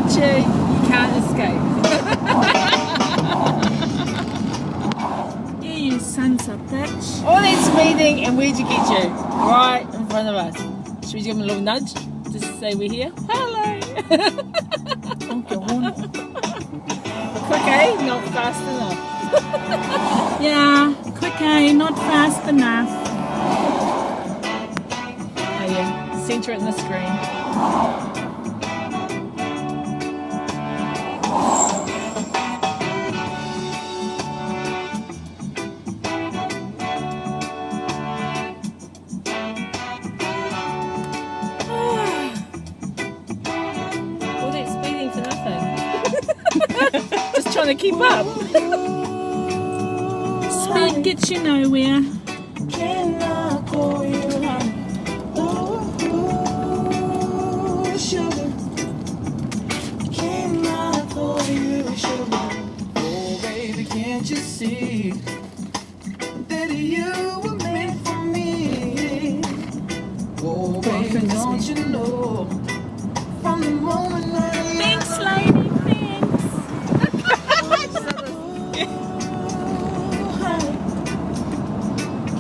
get you, you can't escape. Yeah, you sons of bitch. All that speeding, and where'd you get you? Right in front of us. Should we give him a little nudge? Just say we're here. Hello. Oh, go on. Quick, eh? Not fast enough. Yeah, quick, eh? Not fast enough. Oh yeah, centre it in the screen. All that speeding for nothing. Just trying to keep up. Speed gets you nowhere. Can I call you honey? Ooh, sugar. Can I call you sugar? Oh, baby, can't you see that you were meant for me? Oh, baby, don't you know from the moment that Thanks, lady. Thanks.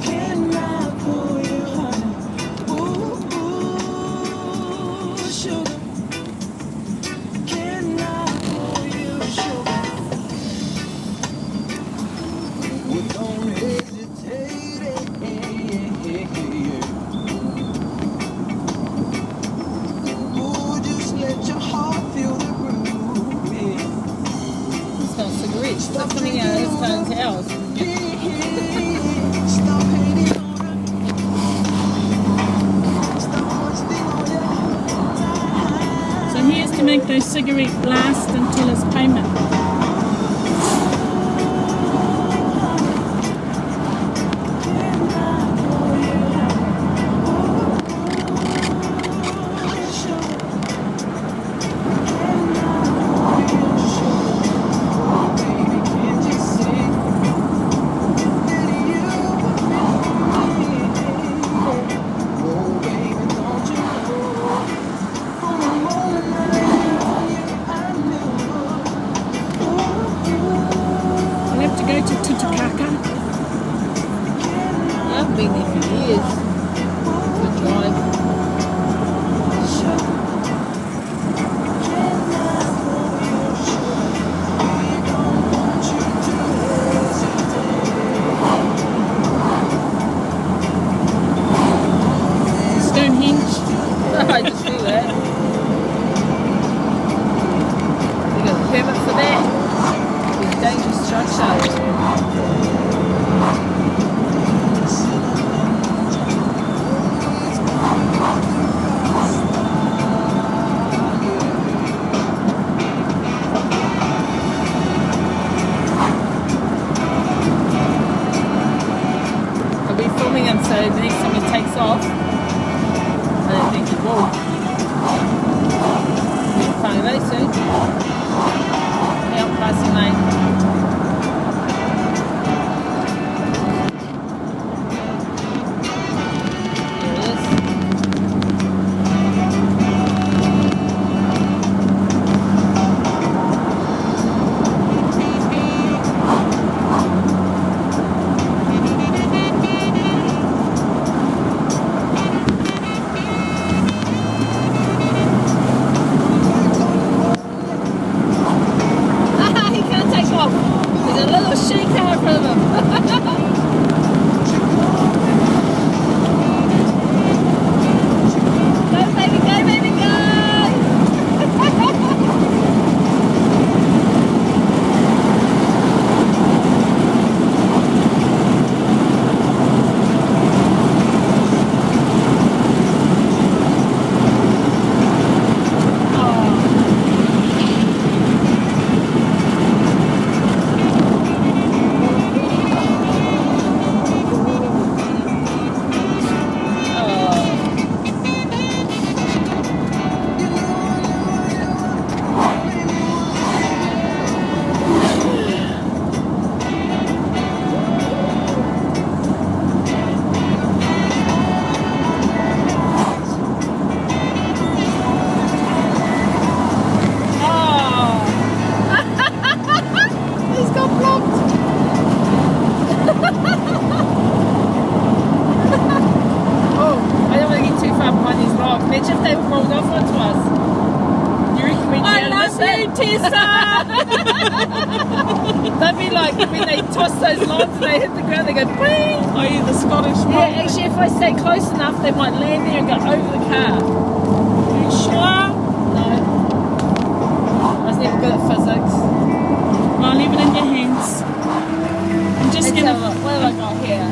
Can I call you honey? Ooh, sugar. Can I call you sugar? Well, don't hesitate. Ooh, just let your heart feel the groove. Yeah. It's not cigarettes. Stop coming out of his phone's house. Stop hating on her. Stop wasting all your time. So he has to make those cigarettes last until his payment. it. Tessa! Don't be like when they toss those lines and they hit the ground, they go bing. Are you the Scottish Yeah, one? actually, if I stay close enough, they might land there and go over the car. Are you sure? No. I was never good at physics. I'll leave it in your hands. I'm just Let's have a gonna. look. What have I got here?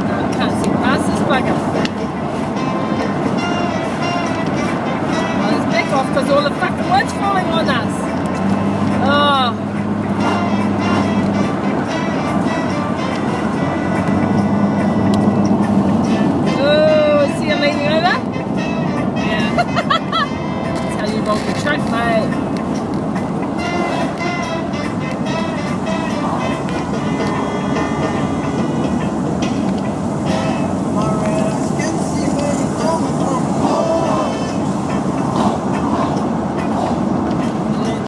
No, I can't see past this bugger. Oh, let's back off because all the fucking wood's falling on us. Oh. Oh, see you leaning over? Yeah. That's how you roll the truck, mate.